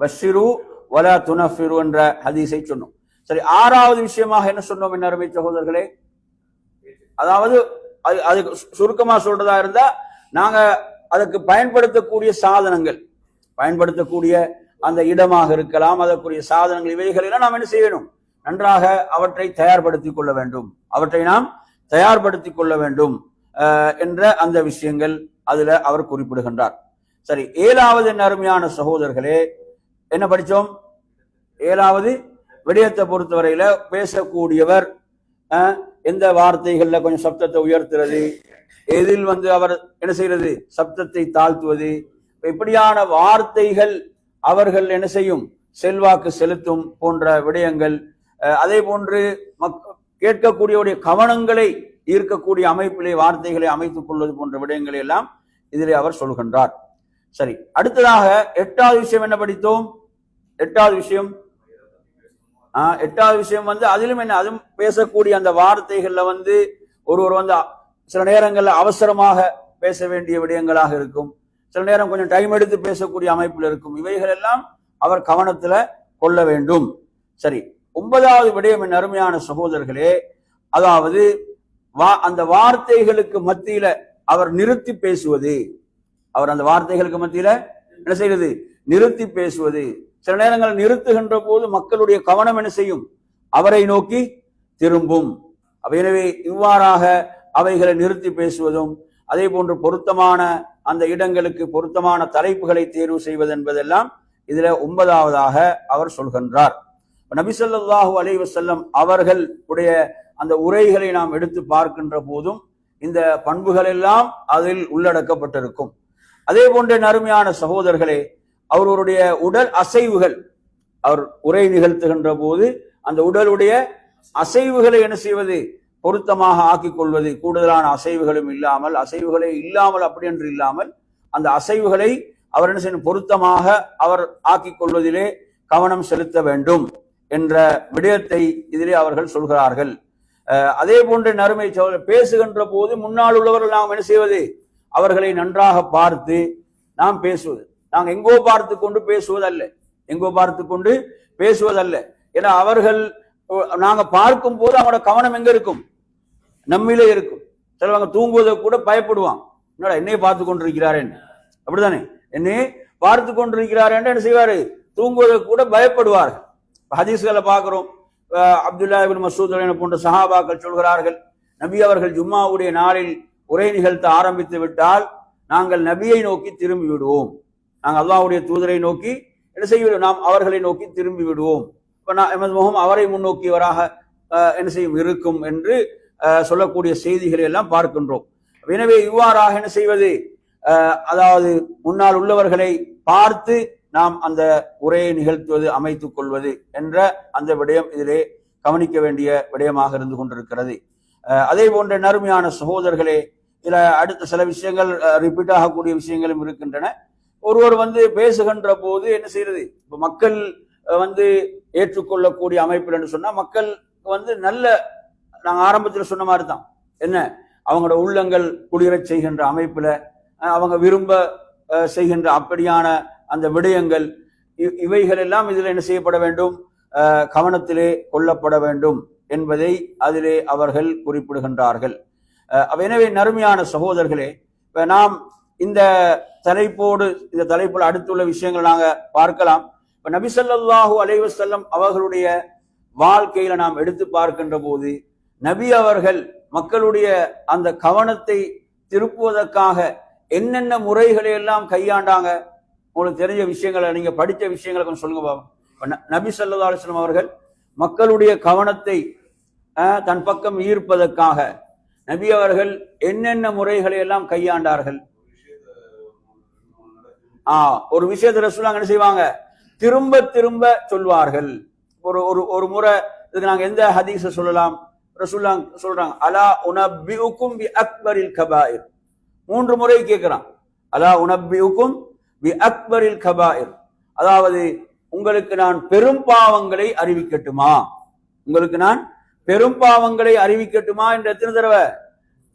பஷ்ஷிரு வலா துனஃபிரு என்ற ஹதீஸை சொன்னோம். சரி, 6வது விஷயமாக என்ன சொன்னோம் என்ன அருமை சகோதரர்களே, அதாவது அது சுருக்கமா சொல்றதா இருந்தா, நாங்க அதுக்கு பயன்படுத்தக்கூடிய சாதனங்கள், பயன்படுத்தக்கூடிய அந்த இடமாக இருக்கலாம், அதற்குரிய சாதனங்கள், இவைகளெல்லாம் நாம் என்ன செய்யணும், நன்றாக அவற்றை தயார்படுத்திக் கொள்ள வேண்டும், அவற்றை நாம் தயார்படுத்திக் கொள்ள வேண்டும் என்ற அந்த விஷயங்கள் அதுல அவர் குறிப்பிடுகின்றார். சரி, 7வது என்ன அருமையான சகோதரர்களே, என்ன படிச்சோம், 7வது விடயத்தை பொறுத்தவரையில பேசக்கூடியவர் எந்த வார்த்தைகள்ல கொஞ்சம் சப்தத்தை உயர்த்துறது, எதில் அவர் என்ன செய்யறது, சப்தத்தை தாழ்த்துவது, இப்படியான வார்த்தைகள் அவர்கள் என்ன செய்யும், செல்வாக்கு செலுத்தும் போன்ற விடயங்கள். அதே போன்று கேட்கக்கூடியவருடைய கவனங்களை ஈர்க்கக்கூடிய அமைப்பிலே வார்த்தைகளை அமைத்துக் கொள்வது போன்ற விடயங்களை எல்லாம் இதிலே அவர் சொல்கின்றார். சரி, அடுத்ததாக 8வது விஷயம் என்ன படித்தோம், 8வது விஷயம் அதிலும் என்ன, அதுவும் பேசக்கூடிய அந்த வார்த்தைகள்ல ஒருவர் சில நேரங்கள்ல அவசரமாக பேச வேண்டிய விடயங்களாக இருக்கும், சில நேரம் கொஞ்சம் டைம் எடுத்து பேசக்கூடிய அமைப்பில் இருக்கும். இவைகள் எல்லாம் அவர் கவனத்துல கொள்ள வேண்டும். சரி, 9வது விடயம் என் அருமையான சகோதரர்களே, அதாவது அந்த வார்த்தைகளுக்கு மத்தியில அவர் நிறுத்தி பேசுவது, அவர் அந்த வார்த்தைகளுக்கு மத்தியில என்ன செய்வது, நிறுத்தி பேசுவது. சில நேரங்கள் நிறுத்துகின்ற போது மக்களுடைய கவனம் என்ன செய்யும், அவரை நோக்கி திரும்பும். எனவே இவ்வாறாக அவைகளை நிறுத்தி பேசுவதும், அதே போன்று பொருத்தமான அந்த இடங்களுக்கு பொருத்தமான தலைப்புகளை தேர்வு செய்வது என்பதெல்லாம் இதுல 9வதாக அவர் சொல்கின்றார். நபி ஸல்லல்லாஹு அலைஹி வஸல்லம் அவர்கள் உடைய அந்த உரைகளை நாம் எடுத்து பார்க்கின்ற போதும் இந்த பண்புகள் எல்லாம் அதில் உள்ளடக்கப்பட்டிருக்கும். அதே போன்ற நறுமையான சகோதரர்களே, அவருடைய உடல் அசைவுகள், அவர் உரை நிகழ்த்துகின்ற போது அந்த உடலுடைய அசைவுகளை என்ன செய்வது, பொருத்தமாக ஆக்கிக் கொள்வது, கூடுதலான அசைவுகளும் இல்லாமல், அசைவுகளே இல்லாமல் அப்படி என்று இல்லாமல் அந்த அசைவுகளை அவர் என்ன செய்யணும், பொருத்தமாக அவர் ஆக்கிக் கொள்வதிலே கவனம் செலுத்த வேண்டும் என்ற விடயத்தை இதிலே அவர்கள் சொல்கிறார்கள். அதே போன்ற நறுமை பேசுகின்ற போது முன்னால் உள்ளவர்கள் நாம் என்ன செய்வது, அவர்களை நன்றாக பார்த்து நாம் பேசுவது. நாங்கள் எங்கோ பார்த்து கொண்டு பேசுவதல்ல, எங்கோ பார்த்து கொண்டு பேசுவதல்ல. ஏன்னா அவர்கள் நாங்க பார்க்கும் போது அவங்களோட கவனம் எங்க இருக்கும், நம்மிலே இருக்கும். சிலவங்க தூங்குவதை கூட பயப்படுவாங்க, என்னடா என்னையே பார்த்து கொண்டிருக்கிறாரேன்னு, அப்படித்தானே, என்னையே பார்த்து கொண்டிருக்கிறாரேன்னு என்ன செய்வாரு, தூங்குவதை கூட பயப்படுவார்கள். ஹதீஸ்களை பார்க்கிறோம். அப்துல்லா இப்னு மஸ்ஊத் போன்ற சஹாபாக்கள் சொல்கிறார்கள், நபி அவர்கள் ஜும்மாவுடைய நாளில் உரை நிகழ்த்த ஆரம்பித்து விட்டால் நாங்கள் நபியை நோக்கி திரும்பி விடுவோம், நாங்கள் அல்லாஹ்வுடைய தூதரை நோக்கி என்ன செய்வோம், நாம் அவர்களை நோக்கி திரும்பி விடுவோம், எமது முகம் அவரை முன்னோக்கியவராக என்ன செய்யும் இருக்கும் என்று சொல்லக்கூடிய செய்திகளை எல்லாம் பார்க்கின்றோம். எனவே இவ்வாறாக என்ன செய்வது, அதாவது முன்னால் உள்ளவர்களை பார்த்து நாம் அந்த உரையை நிகழ்த்துவது, அமைத்துக் கொள்வது என்ற அந்த விடயம் இதிலே கவனிக்க வேண்டிய விடயமாக இருந்து கொண்டிருக்கிறது. அதே போன்ற நறுமையான சகோதரர்களே, இதுல அடுத்த சில விஷயங்கள் ரிப்பீட் ஆகக்கூடிய விஷயங்களும் இருக்கின்றன. ஒருவர் பேசுகின்ற போது என்ன செய்யறது, இப்ப மக்கள் ஏற்றுக்கொள்ளக்கூடிய அமைப்பில் என்று சொன்னா, மக்கள் நல்ல, நாங்க ஆரம்பத்தில் சொன்ன மாதிரி தான், என்ன அவங்களோட உள்ளங்கள் குளிரச் செய்கின்ற அமைப்புல அவங்க விரும்ப செய்கின்ற அப்படியான அந்த விடயங்கள், இவைகள் எல்லாம் இதில் என்ன செய்யப்பட வேண்டும், கவனத்திலே கொள்ளப்பட வேண்டும் என்பதை அதிலே அவர்கள் குறிப்பிடுகின்றார்கள். எனவே நறுமையான சகோதரர்களே, இப்ப நாம் இந்த தலைப்போடு, இந்த தலைப்பில் அடுத்துள்ள விஷயங்கள் நாங்க பார்க்கலாம். இப்ப நபி ஸல்லல்லாஹு அலைஹி வஸல்லம் அவர்களுடைய வாழ்க்கையில நாம் எடுத்து பார்க்கின்ற போது, நபி அவர்கள் மக்களுடைய அந்த கவனத்தை திருப்புவதற்காக என்னென்ன முறைகளை எல்லாம் கையாண்டாங்க. உங்களுக்கு தெரிஞ்ச விஷயங்களை, நீங்க படித்த விஷயங்களை கொஞ்சம் சொல்லுங்க பாபா. நபி ஸல்லல்லாஹு அலைஹி வஸல்லம் அவர்கள் மக்களுடைய கவனத்தை தன் பக்கம் ஈர்ப்பதற்காக நபி அவர்கள் என்னென்ன முறைகளை எல்லாம் கையாண்டார்கள். ஒரு விஷயத்தை ரசூலுல்லாஹ் என்ன செய்வாங்க, திரும்ப திரும்ப சொல்வார்கள். ஒரு முறை இதுக்கு நாங்க எந்த ஹதீஸ சொல்லலாம், ரசூலுல்லாஹ் சொல்றாங்க, அலா உனப்பிஉக்கும் பி அக்பரில் கபாயிர். 3 முறை கேட்கிறான், அலா உனப்பிஉக்கும் பி அக்பரில் கபாயிர், அதாவது உங்களுக்கு நான் பெரும் பாவங்களை அறிவிக்கட்டுமா, உங்களுக்கு நான் பெரும் பாவங்களை அறிவிக்கட்டுமா என்ற எத்தனை தடவை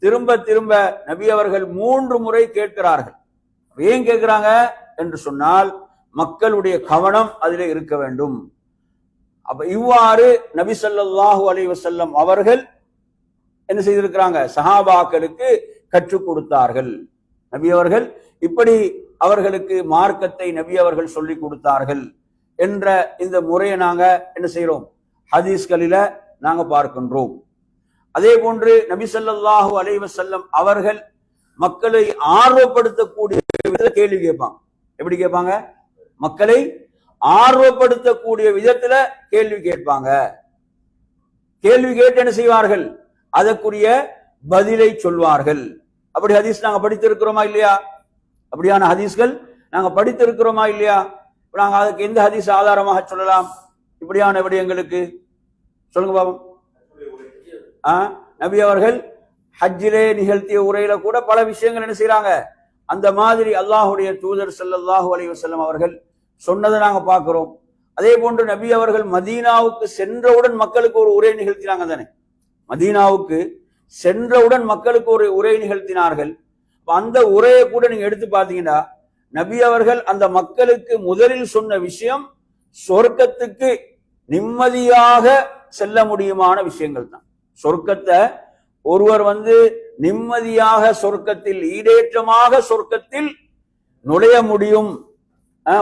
திரும்ப திரும்ப நபி அவர்கள் 3 முறை கேட்கிறார்கள். ஏன் கேட்கிறாங்க என்று சொன்னால், மக்களுடைய கவனம் அதிலே இருக்க வேண்டும். அப்ப இவ்வாறு நபி ஸல்லல்லாஹு அலைஹி வஸல்லம் அவர்கள் என்ன செய்திருக்கிறாங்க, சஹாபாக்களுக்கு கற்றுக் கொடுத்தார்கள். நபி அவர்கள் இப்படி அவர்களுக்கு மார்க்கத்தை நபி அவர்கள் சொல்லிக் கொடுத்தார்கள் என்ற இந்த முறையை நாங்க என்ன செய்யறோம், ஹதீஸ்களில நாங்க பார்க்கின்றோம். அதே போன்று நபி ஸல்லல்லாஹு அலைஹி வஸல்லம் அவர்கள் மக்களை ஆர்வப்படுத்தக்கூடிய கேள்வி கேட்பாங்க. எப்படி கேட்பாங்க, மக்களை ஆர்வப்படுத்தக்கூடிய விதத்துல கேள்வி கேட்பாங்க. கேள்வி கேட்டு என்ன செய்வார்கள், அதற்குரிய பதிலை சொல்வார்கள். அப்படி ஹதீஸ் நாங்க படித்திருக்கிறோமா இல்லையா, அப்படியான ஹதீஸ்கள் நாங்க படித்திருக்கிறோமா இல்லையா, நாங்க அதுக்கு எந்த ஹதீஸ் ஆதாரமாக சொல்லலாம் இப்படியான விடயங்களுக்கு சொல்லுங்க பாபம். நபி அவர்கள் ஹஜ்ஜிலே நிகழ்த்திய உரையில கூட பல விஷயங்கள் என்ன செய்யறாங்க, அந்த மாதிரி அல்லாஹுடைய தூதர் ஸல்லல்லாஹு அலைஹி வஸல்லம் அவர்கள் சொன்னதை நாங்க பார்க்கிறோம். அதே போன்று நபி அவர்கள் மதீனாவுக்கு சென்றவுடன் மக்களுக்கு ஒரு உரை நிகழ்த்தினாங்க தானே, மதீனாவுக்கு சென்றவுடன் மக்களுக்கு ஒரு உரை நிகழ்த்தினார்கள். அந்த உரையை கூட நீங்க எடுத்து பார்த்தீங்கன்னா, நபி அவர்கள் அந்த மக்களுக்கு முதலில் சொன்ன விஷயம் சொர்க்கத்துக்கு நிம்மதியாக செல்ல முடியுமான விஷயங்கள் தான். சொர்க்கத்தை ஒருவர் நிம்மதியாக சொர்க்கத்தில், ஈடேற்றமாக சொர்க்கத்தில் நுழைய முடியும்,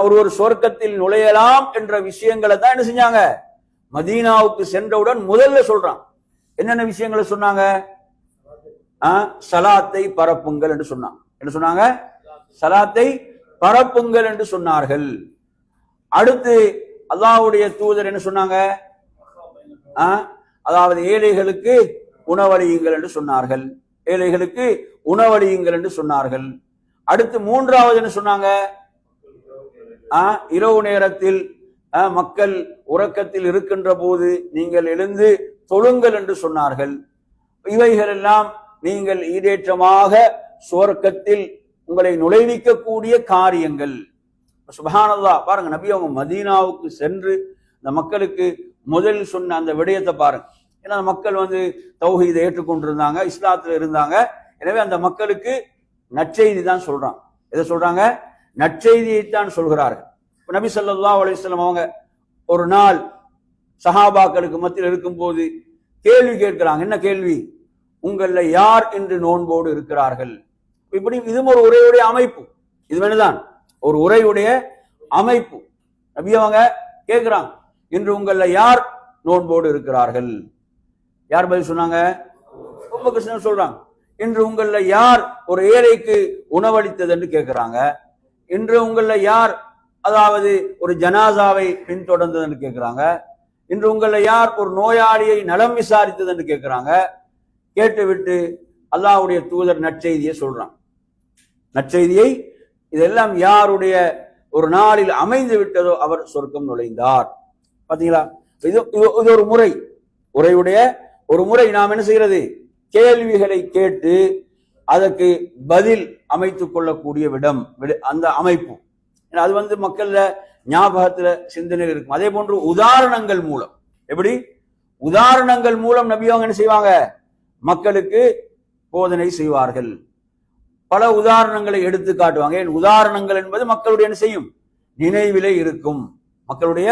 ஒருவர் சொர்க்கத்தில் நுழையலாம் என்ற விஷயங்களை தான் என்ன செஞ்சாங்க, மதீனாவுக்கு சென்றவுடன் முதல்ல சொல்றான். என்னென்ன விஷயங்களை சொன்னாங்க, சலாத்தை பரப்புங்கள் என்று சொன்னாங்க. என்ன சொன்னாங்க, சலாத்தை பரப்புங்கள் என்று சொன்னார்கள். அடுத்து அல்லாஹ்வுடைய தூதர் என்ன சொன்னாங்க, அதாவது ஏழைகளுக்கு உணவளியுங்கள் என்று சொன்னார்கள், ஏழைகளுக்கு உணவளியுங்கள் என்று சொன்னார்கள். அடுத்து 3வது என்ன சொன்னாங்க, இரவு நேரத்தில் மக்கள் உறக்கத்தில் இருக்கின்ற போது நீங்கள் எழுந்து தொழுங்கள் என்று சொன்னார்கள். இவைகள் எல்லாம் நீங்கள் ஈடேற்றமாக சுவர்க்கத்தில் உங்களை நுழைவிக்கக்கூடிய காரியங்கள். சுப்ஹானல்லாஹ், பாருங்க, நபி அவங்க மதீனாவுக்கு சென்று இந்த மக்களுக்கு முதல் சொன்ன அந்த விடயத்தை பாருங்க. ஏன்னா அந்த மக்கள் தௌஹீதை ஏற்றுக்கொண்டிருந்தாங்க, இஸ்லாத்துல இருந்தாங்க. எனவே அந்த மக்களுக்கு நற்செய்தி தான் சொல்றாங்க. எதை சொல்றாங்க, நற்செய்தியைத்தான் சொல்கிறார்கள். நபி ஸல்லல்லாஹு அலைஹி வஸல்லம் அவங்க ஒரு நாள் சஹாபாக்களுக்கு மத்தியில் இருக்கும் போது கேள்வி கேட்கிறாங்க. என்ன கேள்வி, உங்கள யார் இன்று நோன்போடு இருக்கிறார்கள். இப்படி இதுவும் ஒரு உரையுடைய அமைப்பு, இது வேணுதான் ஒரு உரையுடைய அமைப்பு. நபி அவங்க கேட்கிறாங்க, இன்று உங்கள யார் நோன்போடு இருக்கிறார்கள். யார் பதில் சொன்னாங்க, சொல்றாங்க, இன்று உங்கள யார் ஒரு ஏழைக்கு உணவளித்தது என்று கேட்கிறாங்க. இன்று உங்கள யார் அதாவது ஒரு ஜனாசாவை பின்தொடர்ந்தது என்று கேட்கிறாங்க. இன்று உங்கள யார் ஒரு நோயாளியை நலம் விசாரித்தது என்று கேட்கிறாங்க. கேட்டுவிட்டு அல்லாஹ்வுடைய தூதர் நற்செய்தியை சொல்றான். நற்செய்தியை இதெல்லாம் யாருடைய ஒரு நாளில் அமைந்து விட்டதோ அவர் சொர்க்கம் நுழைந்தார். பாத்தீங்களா? இது ஒரு முறை, உரையுடைய ஒரு முறை. நாம் என்ன செய்யறது? கேள்விகளை கேட்டு அதற்கு பதில் அமைத்துக் கொள்ளக்கூடிய விடம், அந்த அமைப்பு. அது மக்கள்ல ஞாபகத்துல சிந்தனையில் இருக்கும். அதே போன்று உதாரணங்கள் மூலம், எப்படி உதாரணங்கள் மூலம் நபி அவங்க என்ன செய்வாங்க? மக்களுக்கு போதனை செய்வார்கள். பல உதாரணங்களை எடுத்து காட்டுவாங்க. உதாரணங்கள் என்பது மக்களுடைய என்ன செய்யும்? நினைவிலே இருக்கும். மக்களுடைய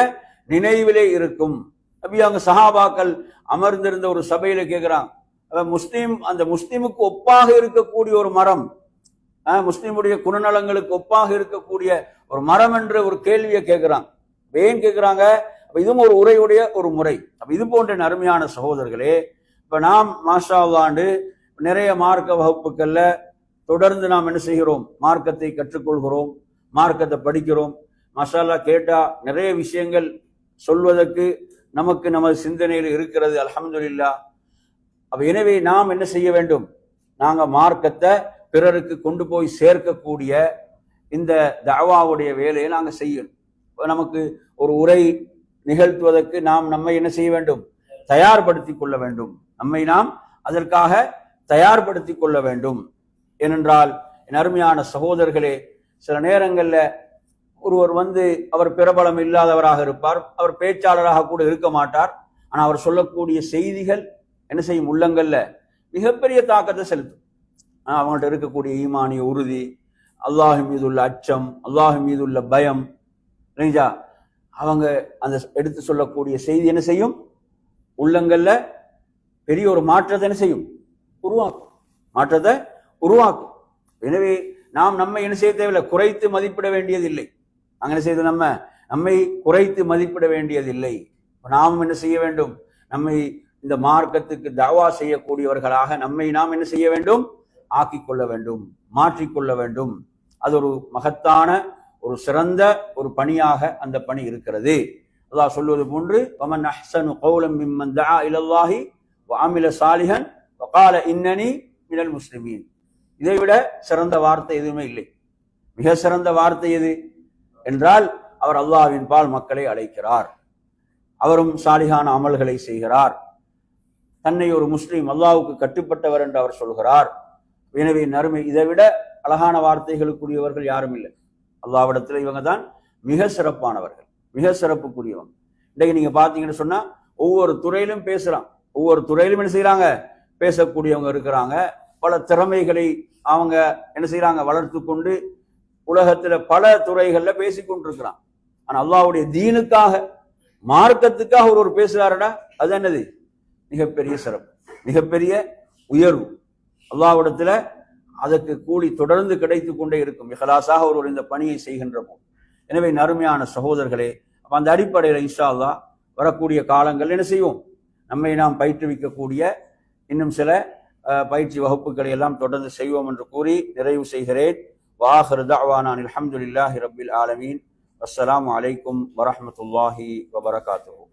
நினைவிலே இருக்கும். நபி அவங்க சஹாபாக்கள் அமர்ந்திருந்த ஒரு சபையில கேட்கிறாங்க, அந்த முஸ்லிமுக்கு ஒப்பாக இருக்கக்கூடிய ஒரு மரம், முஸ்லிமுடைய குணநலங்களுக்கு ஒப்பாக இருக்கக்கூடிய ஒரு மரம் என்ற ஒரு கேள்வியை கேட்கிறாங்க. ஏன் கேட்கிறாங்க? இதுவும் ஒரு உரையுடைய ஒரு முறை. இது போன்ற அருமையான சகோதரர்களே, இப்ப நாம் மாஷா அல்லாஹ் நிறைய மார்க்க வகுப்புகள்ல தொடர்ந்து நாம் என்ன செய்கிறோம்? மார்க்கத்தை கற்றுக்கொள்கிறோம், மார்க்கத்தை படிக்கிறோம். மாஷா அல்லாஹ் கேட்டா நிறைய விஷயங்கள் சொல்வதற்கு நமக்கு நமது சிந்தனையில் இருக்கிறது. அல்ஹம்துலில்லாஹ். எனவே நாம் என்ன செய்ய வேண்டும்? நாங்க மார்க்கத்தை பிறருக்கு கொண்டு போய் சேர்க்கக்கூடிய இந்த தஅவாவுடைய வேலையை நாங்க செய்யணும். நமக்கு ஒரு உரை நிகழ்த்துவதற்கு நாம் நம்மை என்ன செய்ய வேண்டும்? தயார்படுத்திக் கொள்ள வேண்டும். நம்மை நாம் அதற்காக தயார்படுத்திக் கொள்ள வேண்டும். ஏனென்றால் என் அருமையான சகோதரர்களே, சில நேரங்கள்ல ஒருவர் அவர் பிரபலம் இல்லாதவராக இருப்பார், அவர் பேச்சாளராக கூட இருக்க மாட்டார். ஆனா அவர் சொல்லக்கூடிய செய்திகள் என்ன செய்யும்? உள்ளங்கள்ல மிகப்பெரிய தாக்கத்தை செலுத்தும். அவங்கள்ட்ட இருக்கக்கூடிய ஈமானிய உறுதி, அல்லாஹ் மீது உள்ள அச்சம், அல்லாஹ் மீது உள்ள பயம், அவங்க அந்த எடுத்து சொல்லக்கூடிய செய்தி என்ன செய்யும்? உள்ளங்கள்ல பெரிய ஒரு மாற்றத்தை என்ன செய்யும்? உருவாக்கும். மாற்றத்தை உருவாக்கும். எனவே நாம் நம்மை என்ன செய்ய தேவையில்லை, குறைத்து மதிப்பிட வேண்டியதில்லை. நாங்கள் என்ன செய்து நம்மை குறைத்து மதிப்பிட வேண்டியதில்லை. நாம் என்ன செய்ய வேண்டும்? நம்மை இந்த மார்க்கத்துக்கு தஅவா செய்யக்கூடியவர்களாக நம்மை நாம் என்ன செய்ய வேண்டும்? ஆக்கிக் கொள்ள வேண்டும், மாற்றிக்கொள்ள வேண்டும். அது ஒரு மகத்தான ஒரு சிறந்த ஒரு பணியாக அந்த பணி இருக்கிறது. அல்லாஹ் சொல்வது போன்று, வமன் அஹ்ஸனு கௌலன் மிம்மன் தஆ இலல்லாஹி வஅமில சாலிஹன் வகால இன்னனி மினல் முஸ்லிமீன். இதைவிட சிறந்த வார்த்தை எதுவுமே இல்லை. மிக சிறந்த வார்த்தை எது என்றால், அவர் அல்லாஹ்வின் பால் மக்களை அழைக்கிறார், அவரும் சாலிஹான அமல்களை செய்கிறார், தன்னை ஒரு முஸ்லீம், அல்லாஹ்வுக்கு கட்டுப்பட்டவர் என்று அவர் சொல்கிறார். எனவே நறுமை, இதை விட அழகான வார்த்தைகளுக்குரியவர்கள் யாரும் இல்லை. அல்லாஹ்விடத்தில் இவங்க தான் மிக சிறப்பானவர்கள், மிக சிறப்புக்குரியவங்க. இன்றைக்கு நீங்க பாத்தீங்கன்னு சொன்னா ஒவ்வொரு துறையிலும் பேசுறான், ஒவ்வொரு துறையிலும் என்ன செய்யறாங்க? பேசக்கூடியவங்க இருக்கிறாங்க. பல திறமைகளை அவங்க என்ன செய்யறாங்க? வளர்த்து கொண்டு உலகத்துல பல துறைகள்ல பேசி கொண்டிருக்கிறான். ஆனா அல்லாஹ்வுடைய தீனுக்காக, மார்க்கத்துக்காக ஒருவர் பேசுறாருடா, அது என்னது? மிகப்பெரிய சிறப்பு, மிகப்பெரிய உயர்வு. அல்லாஹ்விடத்துல அதற்கு கூலி தொடர்ந்து கிடைத்து கொண்டே இருக்கும், இஹ்லாஸாக ஒருவர் இந்த பணியை செய்கின்ற போது. எனவே நறுமையான சகோதரர்களே, அந்த அடிப்படையில் இன்ஷா அல்லாஹ் வரக்கூடிய காலங்கள் என்ன செய்வோம்? நம்மை நாம் பயிற்றுவிக்கக்கூடிய இன்னும் சில பயிற்சி வகுப்புகளை எல்லாம் தொடர்ந்து செய்வோம் என்று கூறி நிறைவு செய்கிறேன். வாஹிரு தஅவானா அல்ஹம்துலில்லாஹி ரப்பில் ஆலமீன். அஸ்ஸலாமு அலைக்கும் வரஹ்மத்துல்லாஹி வபரகாத்துஹு.